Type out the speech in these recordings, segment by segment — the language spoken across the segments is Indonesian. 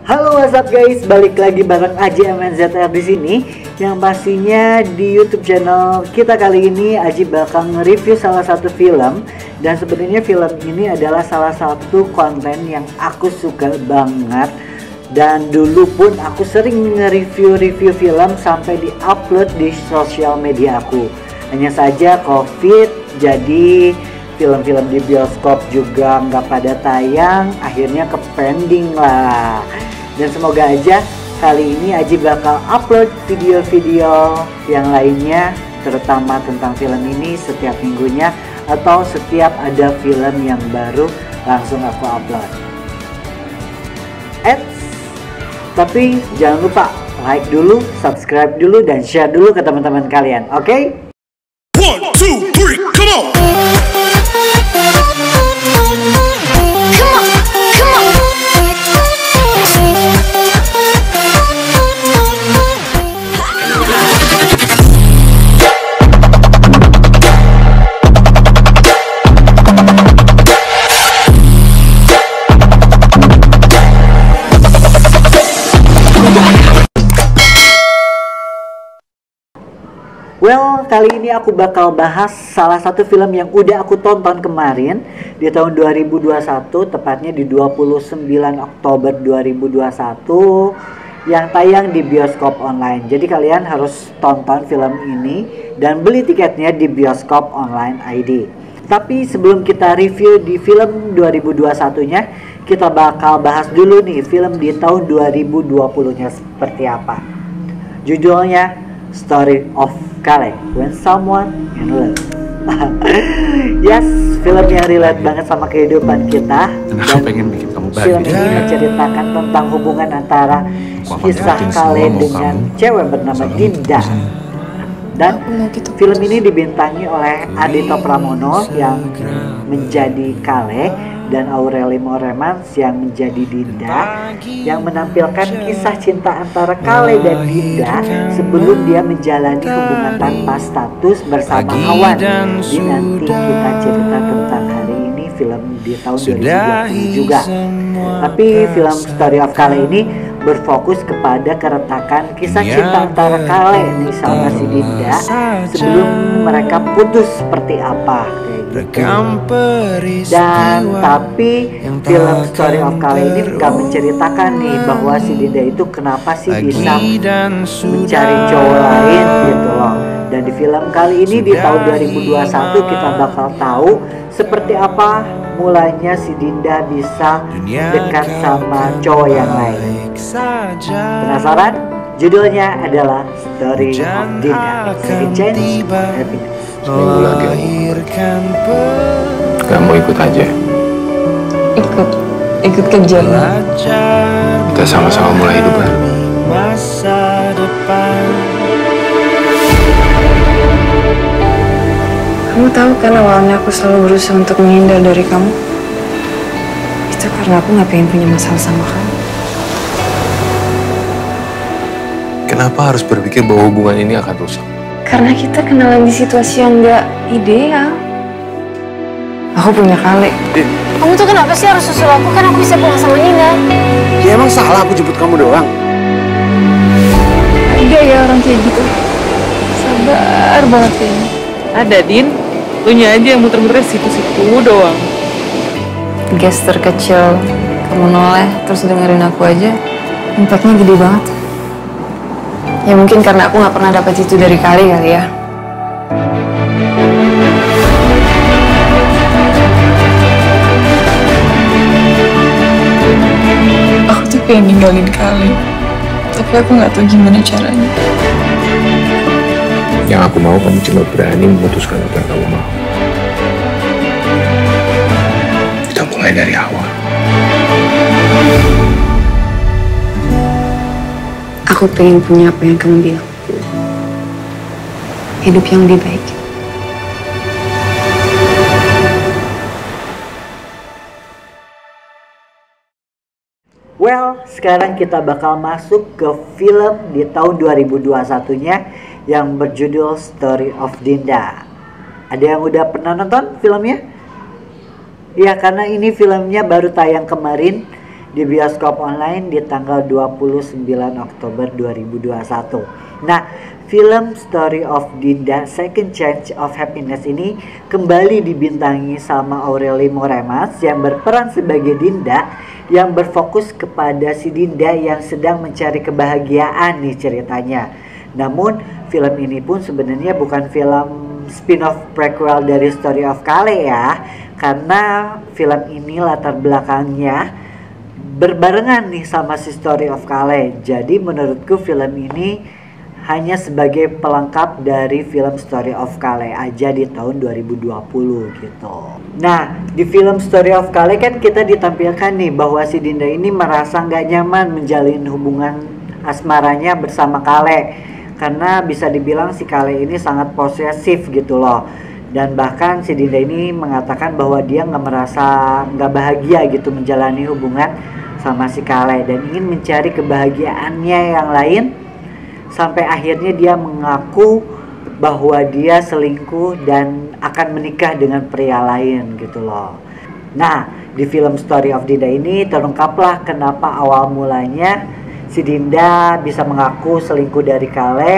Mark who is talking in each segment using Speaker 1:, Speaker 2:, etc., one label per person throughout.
Speaker 1: Halo, what's up guys? Balik lagi bareng Aji MNZR di sini. Yang pastinya di YouTube channel kita kali ini Aji bakal nge-review salah satu film. Dan sebenarnya film ini adalah salah satu konten yang aku suka banget. Dan dulu pun aku sering nge-review film sampai di-upload di sosial media aku. Hanya saja COVID, jadi film-film di bioskop juga nggak pada tayang, akhirnya ke pending lah. Dan semoga aja kali ini Aji bakal upload video-video yang lainnya, terutama tentang film ini setiap minggunya, atau setiap ada film yang baru langsung aku upload. Tapi jangan lupa like dulu, subscribe dulu, dan share dulu ke teman-teman kalian, oke?
Speaker 2: 1, 2, 3, come on!
Speaker 1: Well, kali ini aku bakal bahas salah satu film yang udah aku tonton kemarin di tahun 2021, tepatnya di 29 Oktober 2021 yang tayang di bioskop online. Jadi kalian harus tonton film ini dan beli tiketnya di bioskop online ID. Tapi sebelum kita review di film 2021-nya, kita bakal bahas dulu nih film di tahun 2020-nya seperti apa. Judulnya Story of Kale, When Someone in Love. Yes, film yang relate banget sama kehidupan kita.
Speaker 3: Dan pengen bikin kamu bahagia.
Speaker 1: Film ini menceritakan tentang hubungan antara kisah Kale dengan cewek bernama Dinda. Dan film ini dibintangi oleh Adhito Pramono yang menjadi Kale dan Aureli Moremans yang menjadi Dinda, yang menampilkan kisah cinta antara Kale dan Dinda sebelum dia menjalani hubungan tanpa status bersama Awan. Di nanti kita cerita tentang hari ini film di tahun 2020 juga. Tapi film Story of Kale ini berfokus kepada keretakan kisah cinta antara Kale nih sama si Dinda sebelum mereka putus seperti apa. Dan tapi film Story of Kale ini gak menceritakan nih bahwa si Dinda itu kenapa sih bisa mencari cowok lain gitu loh. Dan di film kali ini di tahun 2021 kita bakal tahu seperti apa mulanya si Dinda bisa dekat sama cowok yang lain. Penasaran? Judulnya adalah Story of Dinda. Second Chance Happiness.
Speaker 3: Seminggu lagi gak mau ikut aja.
Speaker 4: Ikut kerja.
Speaker 3: Kita sama-sama mulai hidup baru.
Speaker 4: Kamu tahu kan awalnya aku selalu berusaha untuk menghindar dari kamu. Itu karena aku gak pengen punya masalah sama kamu.
Speaker 3: Kenapa harus berpikir bahwa hubungan ini akan rusak?
Speaker 4: Karena kita kenalan di situasi yang gak ideal. Aku punya Kale.
Speaker 5: Kamu tuh kenapa sih harus susul aku? Kan aku bisa pulang sama Nina.
Speaker 6: Ya emang salah aku jemput kamu doang?
Speaker 4: Ada ya orang kayak gitu. Sabar banget kayaknya.
Speaker 7: Ada, Din. Lu nya aja yang muter-muter situ-situ doang.
Speaker 4: Gestur kecil, kamu noleh terus dengerin aku aja, impactnya gede banget. Ya mungkin karena aku gak pernah dapat itu dari kali ya. Aku tuh pengen ninggalin Kali, tapi aku gak tahu gimana caranya.
Speaker 3: Yang aku mau kamu cuma berani memutuskan apa yang kamu mau. Kita mulai dari awal.
Speaker 4: Aku pengen punya apa yang kamu bilang. Hidup yang lebih baik.
Speaker 1: Well, sekarang kita bakal masuk ke film di tahun 2021-nya yang berjudul Story of Dinda. Ada yang udah pernah nonton filmnya? Ya, karena ini filmnya baru tayang kemarin di bioskop online di tanggal 29 Oktober 2021. Nah, film Story of Dinda Second Chance of Happiness ini kembali dibintangi sama Aureli Moremas yang berperan sebagai Dinda, yang berfokus kepada si Dinda yang sedang mencari kebahagiaan nih ceritanya. Namun film ini pun sebenarnya bukan film spin-off prequel dari Story of Kale ya, karena film ini latar belakangnya berbarengan nih sama si Story of Kale. Jadi menurutku film ini hanya sebagai pelengkap dari film Story of Kale aja di tahun 2020 gitu. Nah, di film Story of Kale kan kita ditampilkan nih bahwa si Dinda ini merasa nggak nyaman menjalin hubungan asmaranya bersama Kale, karena bisa dibilang si Kale ini sangat posesif gitu loh. Dan bahkan si Dinda ini mengatakan bahwa dia nggak bahagia gitu menjalani hubungan sama si Kale dan ingin mencari kebahagiaannya yang lain, sampai akhirnya dia mengaku bahwa dia selingkuh dan akan menikah dengan pria lain gitu loh. Nah, di film Story of Dinda ini terungkaplah kenapa awal mulanya si Dinda bisa mengaku selingkuh dari Kale,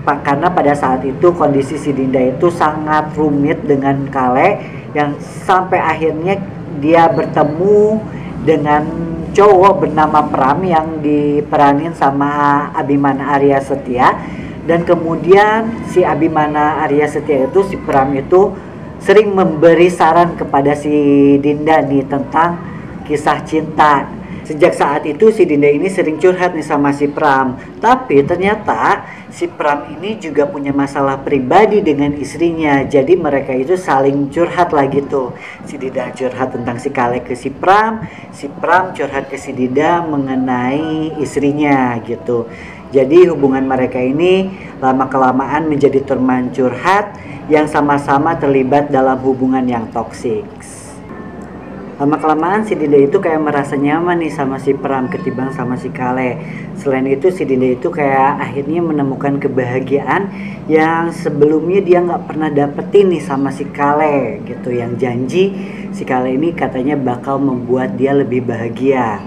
Speaker 1: karena pada saat itu kondisi si Dinda itu sangat rumit dengan Kale, yang sampai akhirnya dia bertemu dengan cowok bernama Pram yang diperanin sama Abimana Arya Setia. Dan kemudian si Abimana Arya Setia itu, si Pram itu sering memberi saran kepada si Dinda nih tentang kisah cinta. Sejak saat itu si Dinda ini sering curhat nih sama si Pram. Tapi ternyata si Pram ini juga punya masalah pribadi dengan istrinya. Jadi mereka itu saling curhat lagi tuh. Si Dinda curhat tentang si Kale ke si Pram curhat ke si Dinda mengenai istrinya gitu. Jadi hubungan mereka ini lama-kelamaan menjadi teman curhat yang sama-sama terlibat dalam hubungan yang toksik. Lama-kelamaan si Dinda itu kayak merasa nyaman nih sama si Pram ketimbang sama si Kale. Selain itu si Dinda itu kayak akhirnya menemukan kebahagiaan yang sebelumnya dia nggak pernah dapetin nih sama si Kale gitu. Yang janji si Kale ini katanya bakal membuat dia lebih bahagia.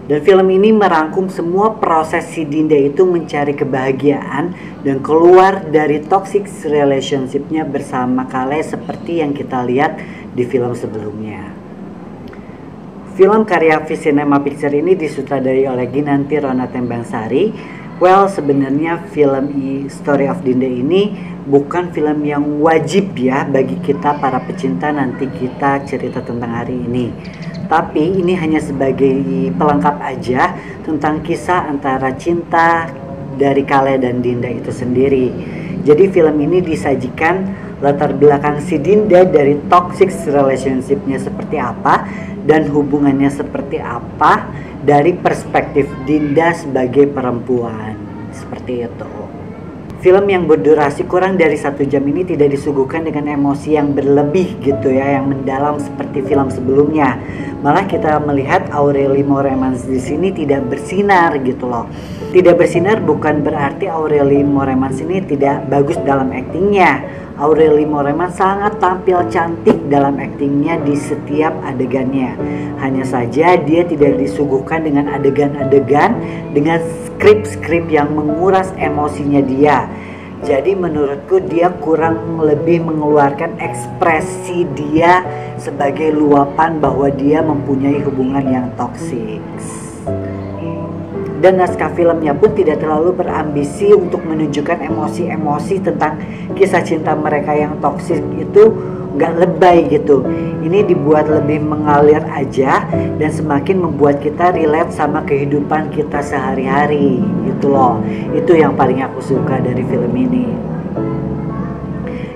Speaker 1: Dan film ini merangkum semua proses si Dinda itu mencari kebahagiaan dan keluar dari toxic relationship-nya bersama Kale seperti yang kita lihat di film sebelumnya. Film karya Cinema Picture ini disutradarai oleh Ginanti Rona Tembangsari. Well, sebenarnya film Story of Dinda ini bukan film yang wajib ya bagi kita para pecinta nanti kita cerita tentang hari ini. Tapi ini hanya sebagai pelengkap aja tentang kisah antara cinta dari Kale dan Dinda itu sendiri. Jadi film ini disajikan latar belakang si Dinda dari toxic relationship-nya seperti apa dan hubungannya seperti apa dari perspektif Dinda sebagai perempuan. Seperti itu. Film yang berdurasi kurang dari 1 jam ini tidak disuguhkan dengan emosi yang berlebih gitu ya, yang mendalam seperti film sebelumnya. Malah kita melihat Aureli Moremas di sini tidak bersinar gitu loh. Tidak bersinar bukan berarti Aureli Moremas ini tidak bagus dalam aktingnya. Aureli Moremas sangat tampil cantik dalam aktingnya di setiap adegannya. Hanya saja dia tidak disuguhkan dengan adegan-adegan dengan skrip-skrip yang menguras emosinya dia. Jadi menurutku dia kurang lebih mengeluarkan ekspresi dia sebagai luapan bahwa dia mempunyai hubungan yang toksik. Dan naskah filmnya pun tidak terlalu berambisi untuk menunjukkan emosi-emosi tentang kisah cinta mereka yang toksik itu, nggak lebay gitu. Ini dibuat lebih mengalir aja dan semakin membuat kita relate sama kehidupan kita sehari-hari gitu loh. Itu yang paling aku suka dari film ini.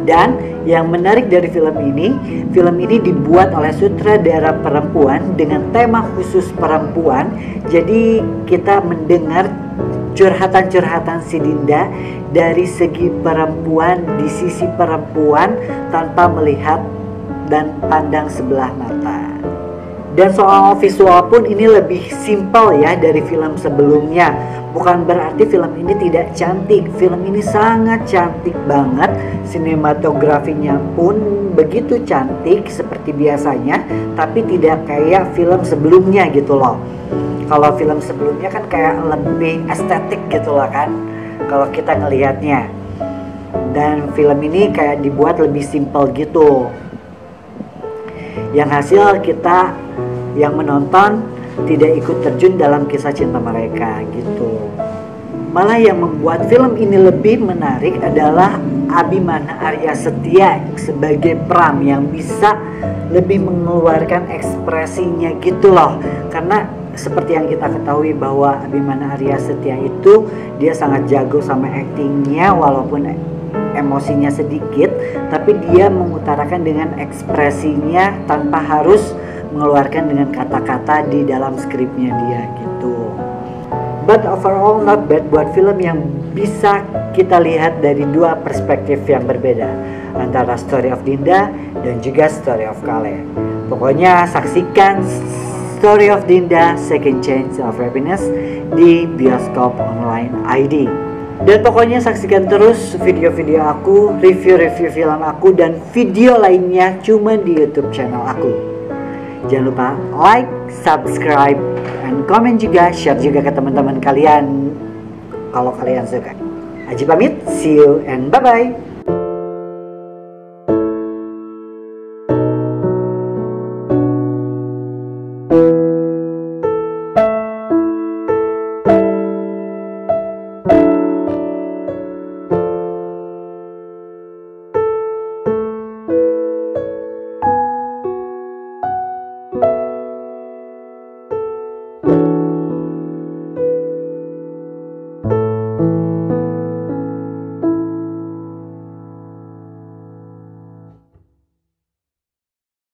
Speaker 1: Dan yang menarik dari film ini dibuat oleh sutradara perempuan dengan tema khusus perempuan. Jadi kita mendengar curhatan-curhatan si Dinda dari segi perempuan, di sisi perempuan tanpa melihat dan pandang sebelah mata. Dan soal visual pun ini lebih simple ya dari film sebelumnya. Bukan berarti film ini tidak cantik. Film ini sangat cantik banget. Sinematografinya pun begitu cantik seperti biasanya, tapi tidak kayak film sebelumnya gitu loh. Kalau film sebelumnya kan kayak lebih estetik gitu loh kan, kalau kita ngelihatnya. Dan film ini kayak dibuat lebih simple gitu. Yang hasil kita yang menonton tidak ikut terjun dalam kisah cinta mereka gitu. Malah yang membuat film ini lebih menarik adalah Abimana Arya Setia sebagai Pram yang bisa lebih mengeluarkan ekspresinya gitu loh. Karena seperti yang kita ketahui bahwa Abimana Arya Setia itu dia sangat jago sama aktingnya, walaupun emosinya sedikit, tapi dia mengutarakan dengan ekspresinya tanpa harus mengeluarkan dengan kata-kata di dalam skripnya dia gitu. But overall not bad buat film yang bisa kita lihat dari dua perspektif yang berbeda, antara Story of Dinda dan juga Story of Kale. Pokoknya saksikan Story of Dinda Second Chance of Happiness di Bioskop Online ID. Dan pokoknya saksikan terus video-video aku, review-review film aku, dan video lainnya cuma di YouTube channel aku. Jangan lupa like, subscribe, and comment juga, share juga ke teman-teman kalian kalau kalian suka. Aji pamit, see you and bye-bye.